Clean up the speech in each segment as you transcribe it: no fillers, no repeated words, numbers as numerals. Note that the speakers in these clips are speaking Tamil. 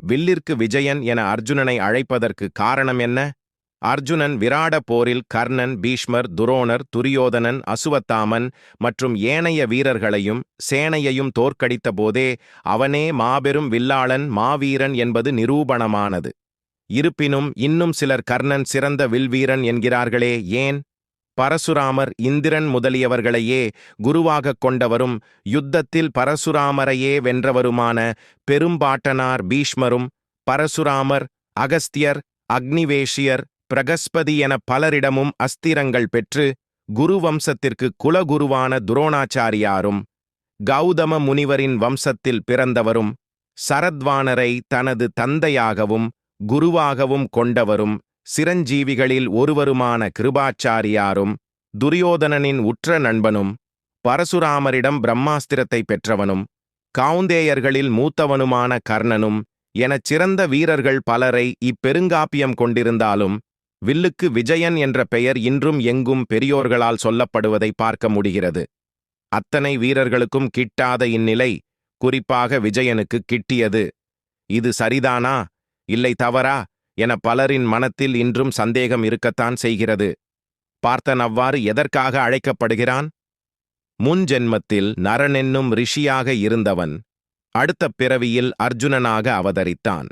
வில்லிற்கு விஜயன் என அர்ஜுனனை அழைப்பதற்கு காரணம் என்ன? அர்ஜுனன் விராட போரில் கர்ணன், பீஷ்மர், துரோணர், துரியோதனன், அசுவத்தாமன் மற்றும் ஏனைய வீரர்களையும் சேனையையும் தோற்கடித்த போதே அவனே மாபெரும் வில்லாளன், மாவீரன் என்பது நிரூபணமானது. இருப்பினும் இன்னும் சிலர் கர்ணன் சிறந்த வில்வீரன் என்கிறார்களே, ஏன்? பரசுராமர், இந்திரன் முதலியவர்களையே குருவாகக் கொண்டவரும் யுத்தத்தில் பரசுராமரையே வென்றவருமான பெரும்பாட்டனார் பீஷ்மரும், பரசுராமர், அகஸ்தியர், அக்னிவேஷியர், பிரகஸ்பதி என பலரிடமும் அஸ்திரங்கள் பெற்று குரு வம்சத்திற்கு குலகுருவான துரோணாச்சாரியாரும், கௌதம முனிவரின் வம்சத்தில் பிறந்தவரும், சரத்வானரை தனது தந்தையாகவும் குருவாகவும் கொண்டவரும், சிரஞ்சீவிகளில் ஒருவருமான கிருபாச்சாரியாரும், துரியோதனனின் உற்ற நண்பனும், பரசுராமரிடம் பிரம்மாஸ்திரத்தை பெற்றவனும், கௌந்தேயர்களில் மூத்தவனுமான கர்ணனும் எனச் சிறந்த வீரர்கள் பலரை இப்பெருங்காப்பியம் கொண்டிருந்தாலும் வில்லுக்கு விஜயன் என்ற பெயர் இன்றும் எங்கும் பெரியோர்களால் சொல்லப்படுவதை பார்க்க முடிகிறது. அத்தனை வீரர்களுக்கும் கிட்டாத இந்நிலை குறிப்பாக விஜயனுக்கு கிட்டியது. இது சரிதானா, இல்லை தவறா என பலரின் மனத்தில் இன்றும் சந்தேகம் இருக்கத்தான் செய்கிறது. பார்த்தன் அவ்வாறு எதற்காக அழைக்கப்படுகிறான்? முன்ஜென்மத்தில் நரனென்னும் ரிஷியாக இருந்தவன் அடுத்த பிறவியில் அர்ஜுனனாக அவதரித்தான்.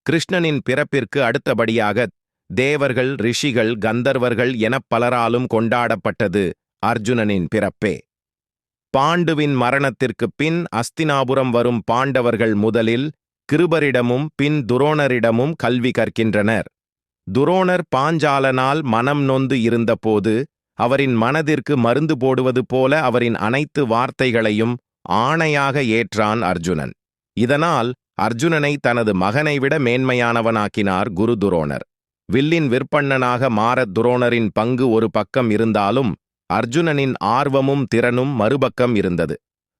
கிருஷ்ணனின் பிறப்பிற்கு அடுத்தபடியாக தேவர்கள், ரிஷிகள், கந்தர்வர்கள் எனப் பலராலும் கொண்டாடப்பட்டது அர்ஜுனனின் பிறப்பே. பாண்டுவின் மரணத்திற்குப் பின் அஸ்தினாபுரம் வரும் பாண்டவர்கள் முதலில் கிருபரிடமும் பின் துரோணரிடமும் கல்வி கற்கின்றனர். துரோணர் பாஞ்சாலனால் மனம் நொந்து இருந்தபோது அவரின் மனதிற்கு மருந்து போடுவது போல அவரின் அனைத்து வார்த்தைகளையும் ஆணையாக ஏற்றான் அர்ஜுனன். இதனால் அர்ஜுனனை தனது மகனை விட மேன்மையானவனாக்கினார் குரு துரோணர். வில்லின் விற்பண்ணனாக மாறத் துரோணரின் பங்கு ஒரு பக்கம் இருந்தாலும் அர்ஜுனனின் ஆர்வமும் திறனும் மறுபக்கம் இருந்தது.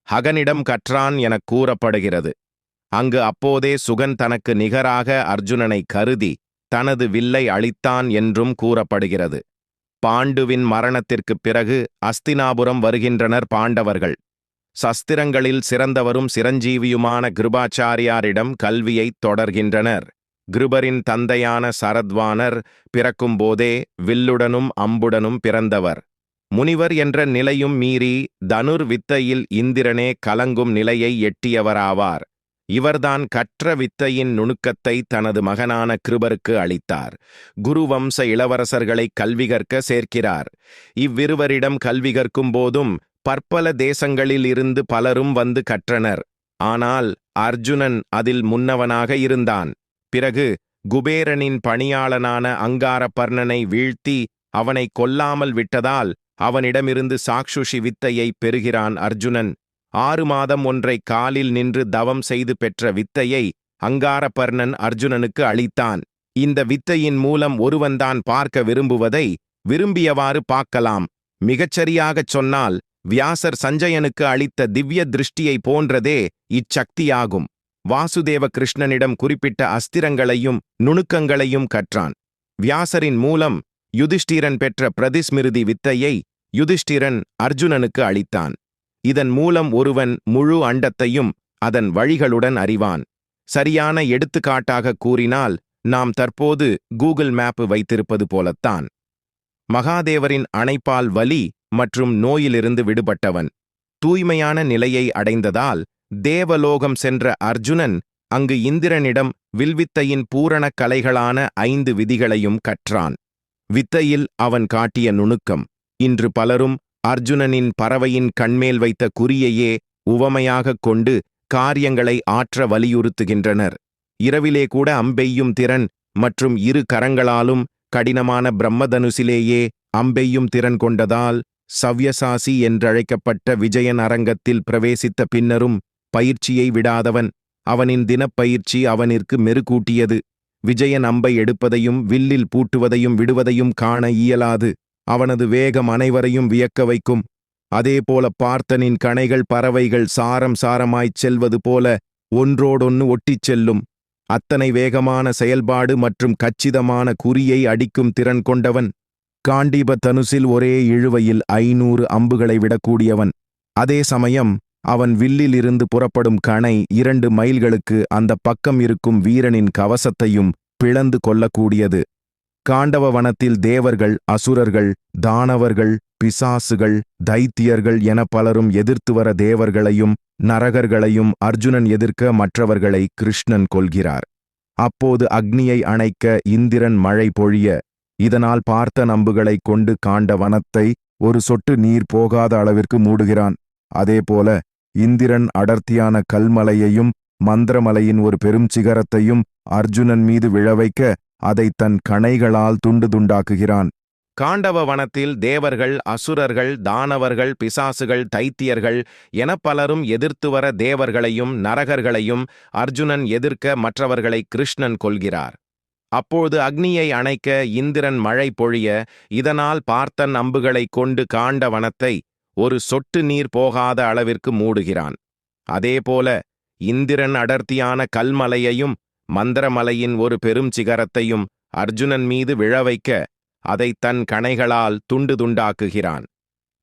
ஹகனிடம் கற்றான் எனக் கூறப்படுகிறது. அங்கு அப்போதே சுகன் தனக்கு நிகராக அர்ஜுனனை கருதி தனது வில்லை அளித்தான் என்றும் கூறப்படுகிறது. பாண்டுவின் மரணத்திற்குப் பிறகு அஸ்தினாபுரம் வருகின்றனர் பாண்டவர்கள். சஸ்திரங்களில் சிறந்தவரும் சிரஞ்சீவியுமான கிருபாச்சாரியாரிடம் கல்வியைத் தொடர்கின்றனர். கிருபரின் தந்தையான சரத்வானர் பிறக்கும்போதே வில்லுடனும் அம்புடனும் பிறந்தவர். முனிவர் என்ற நிலையும் மீறி தனுர் வித்தையில் இந்திரனே கலங்கும் நிலையை எட்டியவராவார். இவர்தான் கற்ற வித்தையின் நுணுக்கத்தை தனது மகனான கிருபருக்கு அளித்தார். குருவம்ச இளவரசர்களை கல்வி கற்க சேர்க்கிறார். இவ்விருவரிடம் கல்வி கற்கும் போதும் பற்பல தேசங்களில் இருந்து பலரும் வந்து கற்றனர். ஆனால் அர்ஜுனன் அதில் முன்னவனாக இருந்தான். பிறகு குபேரனின் பணியாளனான அங்காரபர்ணனை வீழ்த்தி அவனை கொல்லாமல் விட்டதால் அவனிடமிருந்து சாக்ஷுஷி வித்தையை பெறுகிறான் அர்ஜுனன். 6 மாதம் ஒன்றை காலில் நின்று தவம் செய்து பெற்ற வித்தையை அங்காரபர்ணன் அர்ஜுனனுக்கு அளித்தான். இந்த வித்தையின் மூலம் ஒருவன்தான் பார்க்க விரும்புவதை விரும்பியவாறு பார்க்கலாம். மிகச்சரியாகச் சொன்னால் வியாசர் சஞ்சயனுக்கு அளித்த திவ்ய திருஷ்டியை போன்றதே இச்சக்தியாகும். வாசுதேவ கிருஷ்ணனிடம் குறிப்பிட்ட அஸ்திரங்களையும் நுணுக்கங்களையும் கற்றான். வியாசரின் மூலம் யுதிஷ்டிரன் பெற்ற பிரதிஸ்மிருதி வித்தையை யுதிஷ்டிரன் அர்ஜுனனுக்கு அளித்தான். இதன் மூலம் ஒருவன் முழு அண்டத்தையும் அதன் வழிகளுடன் அறிவான். சரியான எடுத்துக்காட்டாக கூறினால் நாம் தற்போது கூகுள் மேப் வைத்திருப்பது போலத்தான். மகாதேவரின் அணைப்பால் வலி மற்றும் நோயிலிருந்து விடுபட்டவன். தூய்மையான நிலையை அடைந்ததால் தேவலோகம் சென்ற அர்ஜுனன் அங்கு இந்திரனிடம் வில்வித்தையின் பூரண கலைகளான 5 விதிகளையும் கற்றான். வித்தையில் அவன் காட்டிய நுணுக்கம் இன்று பலரும் அர்ஜுனனின் பறவையின் கண்மேல் வைத்த குறியையே உவமையாகக் கொண்டு காரியங்களை ஆற்ற வலியுறுத்துகின்றனர். இரவிலே கூட அம்பெய்யும் திறன் மற்றும் 2 கரங்களாலும் கடினமான பிரம்மதனுசிலேயே அம்பெய்யும் திறன் கொண்டதால் சவ்யசாசி என்றழைக்கப்பட்ட விஜயன் அரங்கத்தில் பிரவேசித்த பின்னரும் பயிற்சியை விடாதவன். அவனின் தினப்பயிற்சி அவனிற்கு மெருகூட்டியது. விஜயன் அம்பை எடுப்பதையும் வில்லில் பூட்டுவதையும் விடுவதையும் காண இயலாது. அவனது வேகம் அனைவரையும் வியக்க வைக்கும். அதேபோல பார்த்தனின் கணைகள் பறவைகள் சாரம் சாரமாய்ச் செல்வது போல ஒன்றோடொன்று ஒட்டிச் செல்லும். அத்தனை வேகமான செயல்பாடு மற்றும் கச்சிதமான குறியை அடிக்கும் திறன் கொண்டவன். காண்டீப தனுசில் ஒரே இழுவையில் 500 அம்புகளை விடக்கூடியவன். அதே சமயம் அவன் வில்லிலிருந்து புறப்படும் கணை 2 மைல்களுக்கு அந்த பக்கம் இருக்கும் வீரனின் கவசத்தையும் பிளந்து கொள்ளக்கூடியது. காண்டவ வனத்தில் தேவர்கள், அசுரர்கள், தானவர்கள், பிசாசுகள், தைத்தியர்கள் என பலரும் எதிர்த்து வர தேவர்களையும் நரகர்களையும் அர்ஜுனன் எதிர்க்க மற்றவர்களை கிருஷ்ணன் கொல்கிறார். அப்போது அக்னியை அணைக்க இந்திரன் மழை பொழிய, இதனால் பார்த்த நம்புகளைக் கொண்டு காண்ட வனத்தை ஒரு சொட்டு நீர் போகாத அளவிற்கு மூடுகிறான். அதேபோல இந்திரன் அடர்த்தியான கல்மலையையும் மந்திரமலையின் ஒரு பெரும் சிகரத்தையும் அர்ஜுனன் மீது விழவைக்க அதை தன் கணைகளால் துண்டு துண்டாக்குகிறான். காண்டவ வனத்தில் தேவர்கள், அசுரர்கள், தானவர்கள், பிசாசுகள், தைத்தியர்கள் என பலரும் எதிர்த்து வர தேவர்களையும் நரகர்களையும் அர்ஜுனன் எதிர்க்க மற்றவர்களை கிருஷ்ணன் கொல்கிறார். அப்போது அக்னியை அணைக்க இந்திரன் மழை பொழிய, இதனால் பார்த்தன் அம்புகளைக் கொண்டு காண்ட வனத்தை ஒரு சொட்டு நீர் போகாத அளவிற்கு மூடுகிறான். அதேபோல இந்திரன் அடர்த்தியான கல்மலையையும் மந்திரமலையின் ஒரு பெரும் சிகரத்தையும் அர்ஜுனன் மீது விழவைக்க அதை தன் கணைகளால் துண்டு துண்டாக்குகிறான்.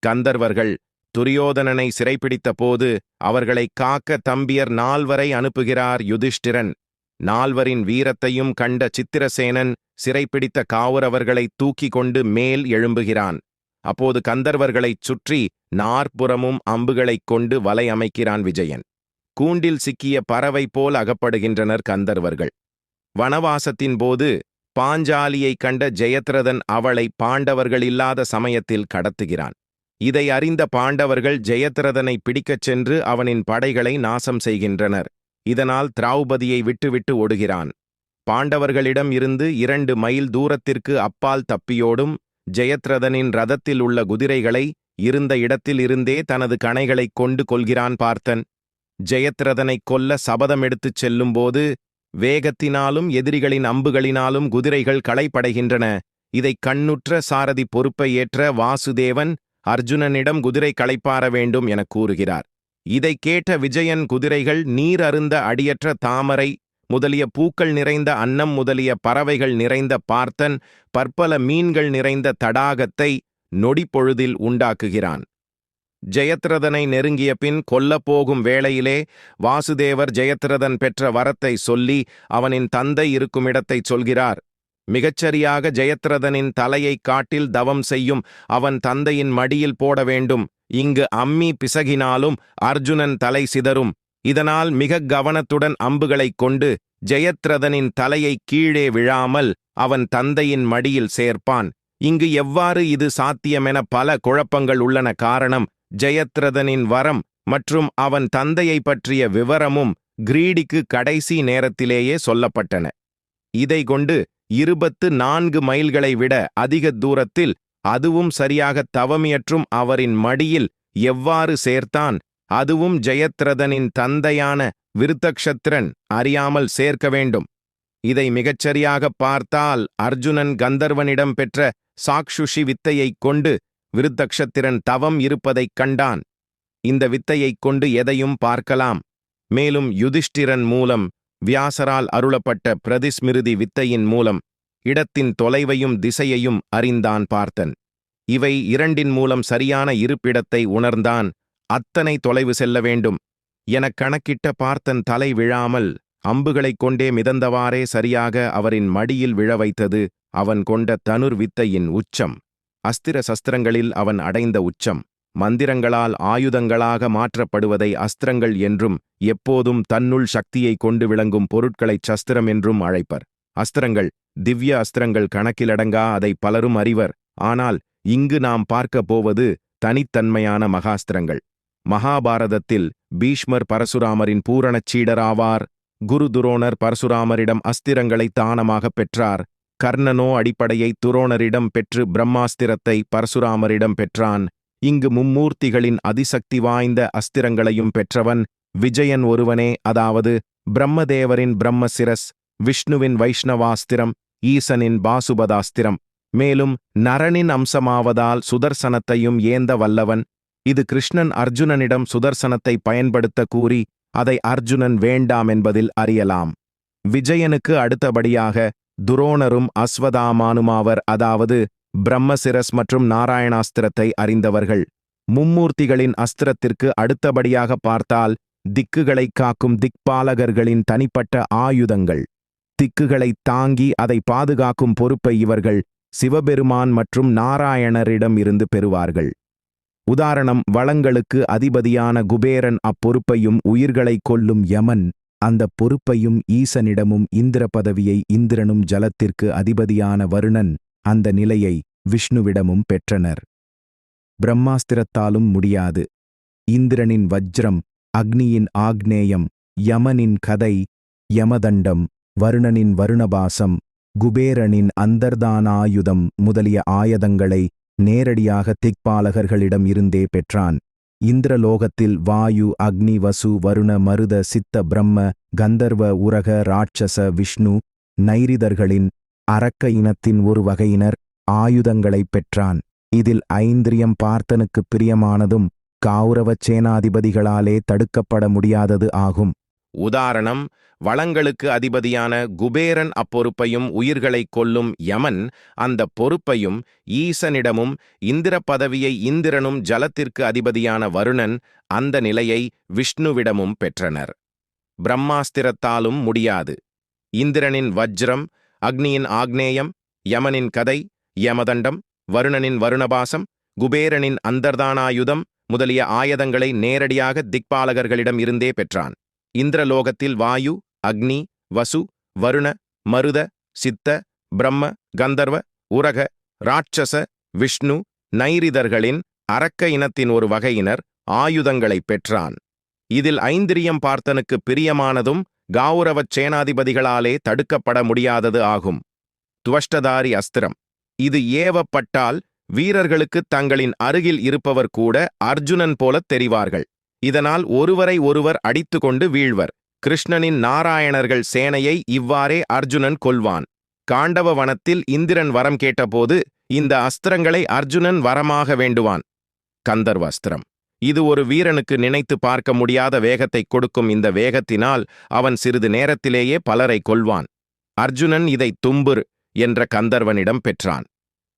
கந்தர்வர்கள் துரியோதனனை சிறைப்பிடித்த போது அவர்களைக் காக்க தம்பியர் 4 அனுப்புகிறார் யுதிஷ்டிரன். 4 வீரத்தையும் கண்ட சித்திரசேனன் சிறைப்பிடித்த காவுரவர்களைத் தூக்கி கொண்டு மேல் எழும்புகிறான். அப்போது கந்தர்வர்களைச் சுற்றி 4 அம்புகளைக் கொண்டு வலை அமைக்கிறான் விஜயன். கூண்டில் சிக்கிய பறவை போல் அகப்படுகின்றனர் கந்தர்வர்கள். வனவாசத்தின் போது பாஞ்சாலியைக் கண்ட ஜெயத்ரதன் அவளை பாண்டவர்கள் இல்லாத சமயத்தில் கடத்துகிறான். இதை அறிந்த பாண்டவர்கள் ஜெயத்ரதனை பிடிக்கச் சென்று அவனின் படைகளை நாசம் செய்கின்றனர். இதனால் திரௌபதியை விட்டுவிட்டு ஓடுகிறான். பாண்டவர்களிடம் இருந்து 2 மைல் தூரத்திற்கு அப்பால் தப்பியோடும் ஜெயத்ரதனின் ரதத்தில் உள்ள குதிரைகளை இருந்த இடத்தில் இருந்தே தனது கணைகளைக் கொண்டு கொல்கிறான் பார்த்தன். ஜெயத்ரதனைக் கொல்ல சபதம் எடுத்துச் செல்லும்போது வேகத்தினாலும் எதிரிகளின் அம்புகளினாலும் குதிரைகள் களைப்படைகின்றன. இதை கண்ணுற்ற சாரதி பொறுப்பை ஏற்ற வாசுதேவன் அர்ஜுனனிடம் குதிரை களைப்பாற வேண்டும் என கூறுகிறார். இதை கேட்ட விஜயன் குதிரைகள் நீர் அருந்த அடியற்ற தாமரை முதலிய பூக்கள் நிறைந்த அன்னம் முதலிய பறவைகள் நிறைந்த பார்த்தன் பற்பல மீன்கள் நிறைந்த தடாகத்தை நொடிப்பொழுதில் உண்டாக்குகிறான். ஜெயத்ரதனை நெருங்கிய பின் கொல்லப்போகும் வேளையிலே வாசுதேவர் ஜெயத்ரதன் பெற்ற வரத்தை சொல்லி அவனின் தந்தை இருக்கும் இடத்தைச் சொல்கிறார். மிகச்சரியாக ஜெயத்ரதனின் தலையைக் காட்டில் தவம் செய்யும் அவன் தந்தையின் மடியில் போட வேண்டும். இங்கு அம்மி பிசகினாலும் அர்ஜுனன் தலை சிதறும். இதனால் மிக கவனத்துடன் அம்புகளைக் கொண்டு ஜெயத்ரதனின் தலையை கீழே விழாமல் அவன் தந்தையின் மடியில் சேர்ப்பான். இங்கு எவ்வாறு இது சாத்தியமென பல குழப்பங்கள் உள்ளன. காரணம், ஜெயத்ரதனின் வரம் மற்றும் அவன் தந்தையை பற்றிய விவரமும் கிரீடிக்கு கடைசி நேரத்திலேயே சொல்லப்பட்டன. இதை கொண்டு 24 மைல்களை விட அதிக தூரத்தில், அதுவும் சரியாக தவமியற்றும் அவரின் மடியில் எவ்வாறு சேர்த்தான், அதுவும் ஜெயத்ரதனின் தந்தையான விருத்தக்ஷத்திரன் அறியாமல் சேர்க்க வேண்டும். இதை மிகச்சரியாகப் பார்த்தால் அர்ஜுனன் கந்தர்வனிடம் பெற்ற சாக்ஷுஷி வித்தையைக் கொண்டு விருத்தக்ஷத்திரன் தவம் இருப்பதைக் கண்டான். இந்த வித்தையைக் கொண்டு எதையும் பார்க்கலாம். மேலும் யுதிஷ்டிரன் மூலம் வியாசரால் அருளப்பட்ட பிரதிஸ்மிருதி வித்தையின் மூலம் இடத்தின் தொலைவையும் திசையையும் அறிந்தான் பார்த்தன். இவை 2 மூலம் சரியான இருப்பிடத்தை உணர்ந்தான். அத்தனை தொலைவு செல்ல வேண்டும் எனக் கணக்கிட்ட பார்த்தன் தலை விழாமல் அம்புகளைக் கொண்டே மிதந்தவாறே சரியாக அவரின் மடியில் விழ வைத்தது அவன் கொண்ட தனுர் வித்தையின் உச்சம். அஸ்திர சஸ்திரங்களில் அவன் அடைந்த உச்சம். மந்திரங்களால் ஆயுதங்களாக மாற்றப்படுவதை அஸ்திரங்கள் என்றும், எப்போதும் தன்னுள் சக்தியை கொண்டு விளங்கும் பொருட்களைச் சஸ்திரம் என்றும் அழைப்பர். அஸ்திரங்கள், திவ்ய அஸ்திரங்கள் கணக்கிலடங்கா, அதை பலரும் அறிவர். ஆனால் இங்கு நாம் பார்க்கப் போவது தனித்தன்மையான மகாஸ்திரங்கள். மகாபாரதத்தில் பீஷ்மர் பரசுராமரின் பூரணச் சீடராவார். குரு துரோணர் பரசுராமரிடம் அஸ்திரங்களை தானமாகப் பெற்றார். கர்ணனோ அடிப்படையை துரோணரிடம் பெற்று பிரம்மாஸ்திரத்தை பரசுராமரிடம் பெற்றான். இங்கு மும்மூர்த்திகளின் அதிசக்தி வாய்ந்த அஸ்திரங்களையும் பெற்றவன் விஜயன் ஒருவனே. அதாவது பிரம்மதேவரின் பிரம்மசிரஸ், விஷ்ணுவின் வைஷ்ணவாஸ்திரம், ஈசனின் பாசுபதாஸ்திரம். மேலும் நரனின் அம்சமாவதால் சுதர்சனத்தையும் ஏந்த வல்லவன். இது கிருஷ்ணன் அர்ஜுனனிடம் சுதர்சனத்தை பயன்படுத்த கூறி அதை அர்ஜுனன் வேண்டாம் என்பதில் அறியலாம். விஜயனுக்கு அடுத்தபடியாக துரோணரும் அஸ்வதாமானுமாவர். அதாவது பிரம்மசிரஸ் மற்றும் நாராயணாஸ்திரத்தை அறிந்தவர்கள். மும்மூர்த்திகளின் அஸ்திரத்திற்கு அடுத்தபடியாக பார்த்தால் திக்குகளைக் காக்கும் திக்பாலகர்களின் தனிப்பட்ட ஆயுதங்கள். திக்குகளை தாங்கி அதை பாதுகாக்கும் பொறுப்பை இவர்கள் சிவபெருமான் மற்றும் நாராயணரிடம் இருந்து பெறுவார்கள். உதாரணம், வளங்களுக்கு அதிபதியான குபேரன் அப்பொறுப்பையும் உயிர்களைக் கொல்லும் யமன் அந்த பொறுப்பையும் ஈசனிடமும், இந்திர பதவியை இந்திரனும் ஜலத்திற்கு அதிபதியான வருணன் அந்த நிலையை விஷ்ணுவிடமும் பெற்றனர். பிரம்மாஸ்திரத்தாலும் முடியாது. இந்திரனின் வஜ்ரம், அக்னியின் ஆக்னேயம், யமனின் கதை, யமதண்டம், வருணனின் வருணபாசம், குபேரனின் அந்தர்தானாயுதம் முதலிய ஆயுதங்களை நேரடியாக திக்பாலகர்களிடம் இருந்தே பெற்றான். இந்திரலோகத்தில் வாயு, அக்னி, வசு, வருண, மருத, சித்த, பிரம்ம, கந்தர்வ, உரக, ராட்சச, விஷ்ணு, நைரிதர்களின் அரக்க இனத்தின் ஒரு வகையினர் ஆயுதங்களைப் பெற்றான். இதில் ஐந்திரியம் பார்த்தனுக்குப் பிரியமானதும் கௌரவ சேனாதிபதிகளாலே தடுக்கப்பட முடியாதது ஆகும். உதாரணம், வளங்களுக்கு அதிபதியான குபேரன் அப்பொறுப்பையும் உயிர்களைக் கொல்லும் யமன் அந்த பொறுப்பையும் ஈசனிடமும், இந்திர பதவியை இந்திரனும் ஜலத்திற்கு அதிபதியான வருணன் அந்த நிலையை விஷ்ணுவிடமும் பெற்றனர். பிரம்மாஸ்திரத்தாலும் முடியாது. இந்திரனின் வஜ்ரம், அக்னியின் ஆக்னேயம், யமனின் கதை, யமதண்டம், வருணனின் வருணபாசம், குபேரனின் அந்தர்தானாயுதம் முதலிய ஆயுதங்களை நேரடியாக திக்பாலகர்களிடம் இருந்தே பெற்றான். இந்திரலோகத்தில் வாயு, அக்னி, வசு, வருண, மருத, சித்த, பிரம்ம, கந்தர்வ, உரக, ராட்சச, விஷ்ணு, நைரிதர்களின் அரக்க இனத்தின் ஒரு வகையினர் ஆயுதங்களைப் பெற்றான். இதில் ஐந்திரியம் பார்த்தனுக்கு பிரியமானதும் கௌரவச் சேனாதிபதிகளாலே தடுக்கப்பட முடியாதது ஆகும். துவஷ்டதாரி அஸ்திரம். இது ஏவப்பட்டால் வீரர்களுக்கு தங்களின் அருகில் இருப்பவர் கூட அர்ஜுனன் போலத் தெரிவார்கள். இதனால் ஒருவரை ஒருவர் அடித்து கொண்டு வீழ்வர். கிருஷ்ணனின் நாராயணர்கள் சேனையை இவ்வாறே அர்ஜுனன் கொல்வான். காண்டவ வனத்தில் இந்திரன் வரம் கேட்டபோது இந்த அஸ்திரங்களை அர்ஜுனன் வரமாக வேண்டுவான். கந்தர்வ அஸ்திரம். இது ஒரு வீரனுக்கு நினைத்து பார்க்க முடியாத வேகத்தை கொடுக்கும். இந்த வேகத்தினால் அவன் சிறிது நேரத்திலேயே பலரை கொல்வான். அர்ஜுனன் இதை தும்புர் என்ற கந்தர்வனிடம் பெற்றான்.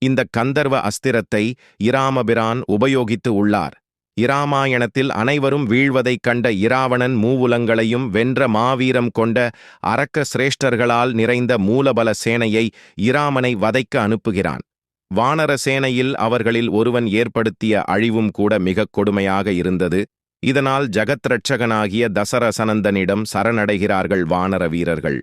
இந்த கந்தர்வ அஸ்திரத்தை இராமபிரான் உபயோகித்து உள்ளார். இராமாயணத்தில் அனைவரும் வீழ்வதைக் கண்ட இராவணன் மூவுலங்களையும் வென்ற மாவீரம் கொண்ட அரக்க சிரேஷ்டர்களால் நிறைந்த மூலபல சேனையை இராமனை வதைக்க அனுப்புகிறான். வானர சேனையில் அவர்களில் ஒருவன் ஏற்படுத்திய அழிவும் கூட மிகக் கொடுமையாக இருந்தது. இதனால் ஜகத்ரட்சகனாகிய தசரசனந்தனிடம் சரணடைகிறார்கள் வானர வீரர்கள்.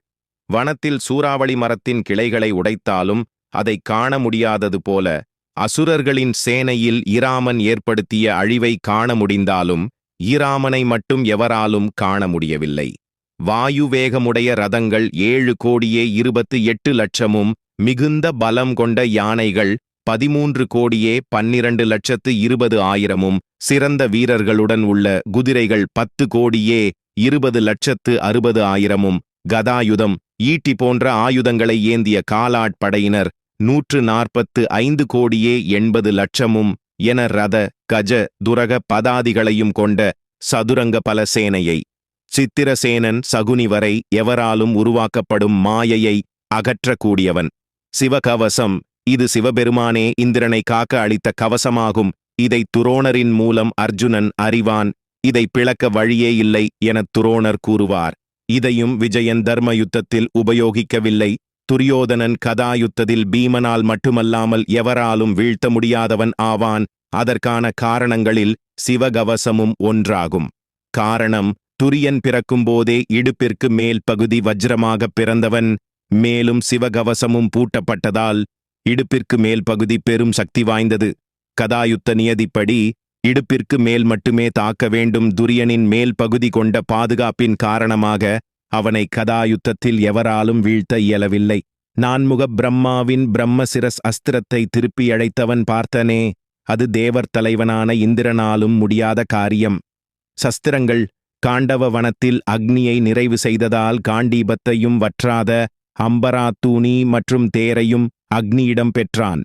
வனத்தில் சூறாவளி மரத்தின் கிளைகளை உடைத்தாலும் அதை காண முடியாதது போல அசுரர்களின் சேனையில் இராமன் ஏற்படுத்திய அழிவை காண முடிந்தாலும் இராமனை மட்டும் எவராலும் காண முடியவில்லை. வாயுவேகமுடைய ரதங்கள் 7,28,00,000 மிகுந்த பலம் கொண்ட யானைகள் 13,12,20,000 சிறந்த வீரர்களுடன் உள்ள குதிரைகள் 10,20,60,000 கதாயுதம், ஈட்டி போன்ற ஆயுதங்களை ஏந்திய காலாட்படையினர் 145,80,00,000 என ரத, கஜ, துரக பதாதிகளையும் கொண்ட சதுரங்க பல சேனையை. சித்திரசேனன் சகுனி வரை எவராலும் உருவாக்கப்படும் மாயையை அகற்றக்கூடியவன். சிவகவசம். இது சிவபெருமானே இந்திரனை காக்க அளித்த கவசமாகும். இதை துரோணரின் மூலம் அர்ஜுனன் அறிவான். இதை பிளக்க வழியே இல்லை என துரோணர் கூறுவார். இதையும் விஜயன் தர்ம யுத்தத்தில் உபயோகிக்கவில்லை. துரியோதனன் கதாயுத்தத்தில் பீமனால் மட்டுமல்லாமல் எவராலும் வீழ்த்த முடியாதவன் ஆவான். அதற்கான காரணங்களில் சிவகவசமும் ஒன்றாகும். காரணம், துரியன் பிறக்கும்போதே இடுப்பிற்கு மேல் பகுதி வஜ்ரமாக பிறந்தவன். மேலும் சிவகவசமும் பூட்டப்பட்டதால் இடுப்பிற்கு மேல் பகுதி பெரும் சக்தி வாய்ந்தது. கதாயுத்த நியதிப்படி இடுப்பிற்கு மேல் மட்டுமே தாக்க வேண்டும். துரியனின் மேல் பகுதி கொண்ட பாதுகாப்பின் காரணமாக அவனை கதாயுத்தத்தில் எவராலும் வீழ்த்த இயலவில்லை. நான்முக பிரம்மாவின் பிரம்மசிரஸ் அஸ்திரத்தை திருப்பி அழைத்தவன் பார்த்தனே, அது தேவர் தலைவனான இந்திரனாலும் முடியாத காரியம். சஸ்திரங்கள். காண்டவ வனத்தில் அக்னியை நிறைவு செய்ததால் காண்டீபத்தையும் வற்றாத அம்பராத்தூணி மற்றும் தேரையும் அக்னியிடம் பெற்றான்.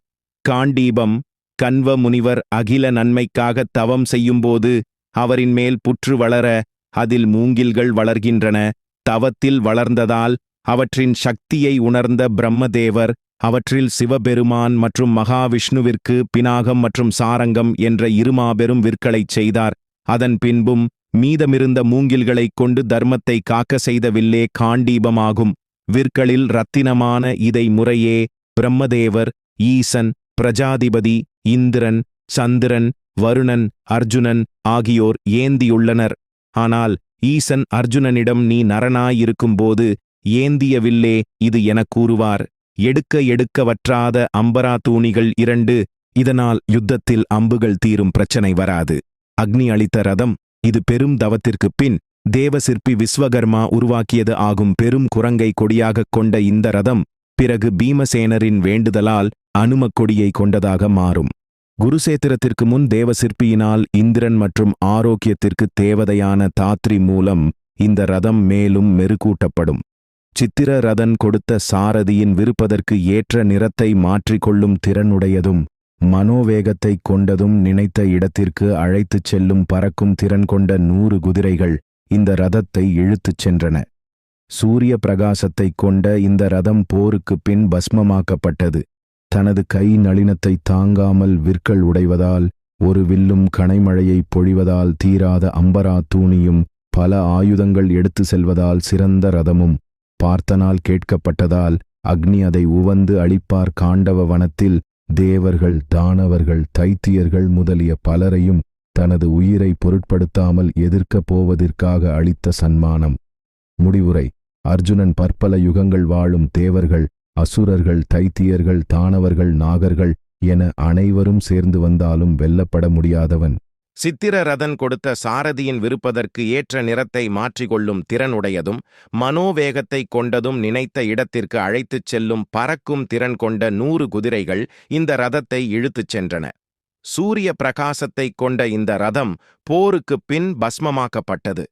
காண்டீபம். கன்வ முனிவர் அகில நன்மைக்காக தவம் செய்யும்போது அவரின் மேல் புற்று வளர அதில் மூங்கில்கள் வளர்கின்றன. தவத்தில் வளர்ந்ததால் அவற்றின் சக்தியை உணர்ந்த பிரம்மதேவர் அவற்றில் சிவபெருமான் மற்றும் மகாவிஷ்ணுவிற்கு பினாகம் மற்றும் சாரங்கம் என்ற இரு மாபெரும் விற்களைச் செய்தார். அதன் பின்பும் மீதமிருந்த மூங்கில்களைக் கொண்டு தர்மத்தை காக்க செய்த வில்லே காண்டீபமாகும். விற்களில் இரத்தினமான இதை முறையே பிரம்மதேவர், ஈசன், பிரஜாதிபதி, இந்திரன், சந்திரன், வருணன், அர்ஜுனன் ஆகியோர் ஏந்தியுள்ளனர். ஆனால் ஈசன் அர்ஜுனனிடம் நீ நரனாயிருக்கும்போது ஏந்திய வில்லே இது எனக் கூறுவார். எடுக்க வற்றாத அம்பரா தூணிகள் 2. இதனால் யுத்தத்தில் அம்புகள் தீரும் பிரச்சனை வராது. அக்னி அளித்த ரதம். இது பெரும் தவத்திற்குப் பின் தேவசிற்பி விஸ்வகர்மா உருவாக்கியது ஆகும். பெரும் குரங்கை கொடியாகக் கொண்ட இந்த ரதம் பிறகு பீமசேனரின் வேண்டுதலால் அனுமக் கொடியை கொண்டதாக மாறும். குருசேத்திரத்திற்கு முன் தேவசிற்பியினால் இந்திரன் மற்றும் ஆரோக்கியத்திற்கு தேவதையான தாத்ரி மூலம் இந்த ரதம் மேலும் மெருகூட்டப்படும். சித்திர ரதன் கொடுத்த சாரதியின் விருப்பதற்கு ஏற்ற நிறத்தை மாற்றிக்கொள்ளும் திறனுடையதும் மனோவேகத்தைக் கொண்டதும் நினைத்த இடத்திற்கு அழைத்துச் செல்லும் பறக்கும் திறன் கொண்ட 100 குதிரைகள் இந்த ரதத்தை இழுத்துச் சென்றன. சூரிய பிரகாசத்தைக் கொண்ட இந்த ரதம் போருக்குப் பின் பஸ்மமாக்கப்பட்டது. தனது கை நளினத்தை தாங்காமல் விற்கள் உடைவதால், ஒரு வில்லும் கணைமழையைப் பொழிவதால் தீராத அம்பரா தூணியும் பல ஆயுதங்கள் எடுத்து செல்வதால் சிறந்த ரதமும் பார்த்தனால் கேட்கப்பட்டதால் அக்னி அதை உவந்து அழிப்பார். காண்டவ வனத்தில் தேவர்கள், தானவர்கள், தைத்தியர்கள் முதலிய பலரையும் தனது உயிரை பொருட்படுத்தாமல் எதிர்க்கப் போவதற்காக அளித்த சன்மானம். முடிவுரை. அர்ஜுனன் பற்பல யுகங்கள் வாழும் தேவர்கள், அசுரர்கள், தைத்தியர்கள், தானவர்கள், நாகர்கள் என அனைவரும் சேர்ந்து வந்தாலும் வெல்லப்பட முடியாதவன். சித்திர ரதன் கொடுத்த சாரதியின் விருப்பதற்கு ஏற்ற நிறத்தை மாற்றிக்கொள்ளும் திறனுடையதும் மனோவேகத்தைக் கொண்டதும் நினைத்த இடத்திற்கு அழைத்துச் செல்லும் பறக்கும் திறன் கொண்ட 100 குதிரைகள் இந்த ரதத்தை இழுத்துச் சென்றன. சூரிய பிரகாசத்தைக் கொண்ட இந்த ரதம் போருக்குப் பின் பஸ்மமாக்கப்பட்டது.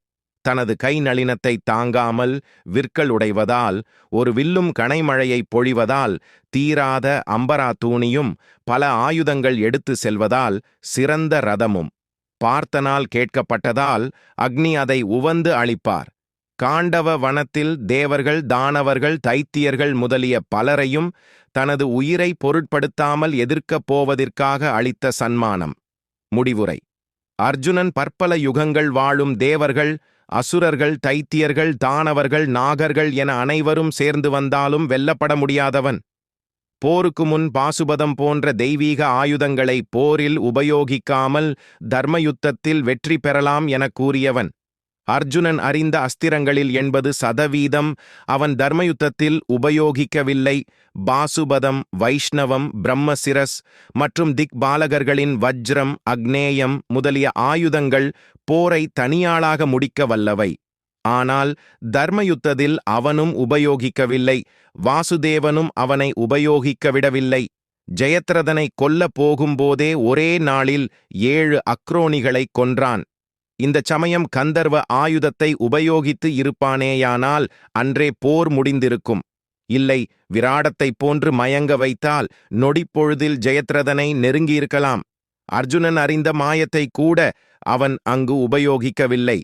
தனது கை நளினத்தை தாங்காமல் விற்கள் உடைவதால், ஒரு வில்லும் கணைமழையைப் பொழிவதால், தீராத அம்பரா தூணியும் பல ஆயுதங்கள் எடுத்து செல்வதால் சிறந்த ரதமும் பார்த்தனால் கேட்கப்பட்டதால் அக்னி அதை உவந்து அழிப்பார். காண்டவ வனத்தில் தேவர்கள், தானவர்கள், தைத்தியர்கள் முதலிய பலரையும் தனது உயிரை பொருட்படுத்தாமல் எதிர்க்கப் போவதற்காக அளித்த சன்மானம். முடிவுரை. அர்ஜுனன் பற்பல யுகங்கள் வாழும் தேவர்கள், அசுரர்கள், தைத்தியர்கள், தானவர்கள், நாகர்கள் என அனைவரும் சேர்ந்து வந்தாலும் வெல்லப்பட முடியாதவன். போருக்கு முன் பாசுபதம் போன்ற தெய்வீக ஆயுதங்களை போரில் உபயோகிக்காமல் தர்மயுத்தத்தில் வெற்றி பெறலாம் எனக் கூறியவன். அர்ஜுனன் அறிந்த அஸ்திரங்களில் 80% அவன் தர்மயுத்தத்தில் உபயோகிக்கவில்லை. பாசுபதம், வைஷ்ணவம், பிரம்மசிரஸ் மற்றும் திக்பாலகர்களின் வஜ்ரம், அக்னேயம் முதலிய ஆயுதங்கள் போரை தனியாளாக முடிக்க வல்லவை. ஆனால் தர்மயுத்தத்தில் அவனும் உபயோகிக்கவில்லை. வாசுதேவனும் அவனை உபயோகிக்க விடவில்லை. ஜெயத்ரதனை கொல்ல போகும்போதே ஒரே நாளில் 7 அக்ரோணிகளைக் கொன்றான். இந்தச் சமயம் கந்தர்வ ஆயுதத்தை உபயோகித்து இருப்பானேயானால் அன்றே போர் முடிந்திருக்கும். இல்லை, விராடத்தைப் போன்று மயங்க வைத்தால் நொடிப்பொழுதில் ஜெயத்ரதனை நெருங்கியிருக்கலாம். அர்ஜுனன் அறிந்த மாயத்தை கூட அவன் அங்கு உபயோகிக்கவில்லை.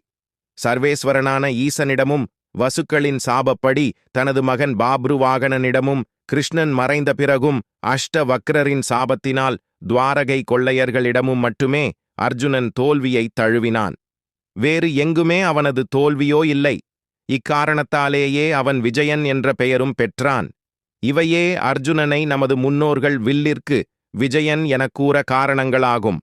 சர்வேஸ்வரனான ஈசனிடமும் வசுக்களின் சாபப்படி தனது மகன் பாப்ருவாகனனிடமும் கிருஷ்ணன் மறைந்த பிறகும் அஷ்டவக்ரரின் சாபத்தினால் துவாரகை கொள்ளையர்களிடமும் மட்டுமே அர்ஜுனன் தோல்வியை தழுவினான். வேறு எங்குமே அவனது தோல்வியோ இல்லை. இக்காரணத்தாலேயே அவன் விஜயன் என்ற பெயரும் பெற்றான். இவையே அர்ஜுனனை நமது முன்னோர்கள் வில்லிற்கு விஜயன் எனக் கூற காரணங்களாகும்.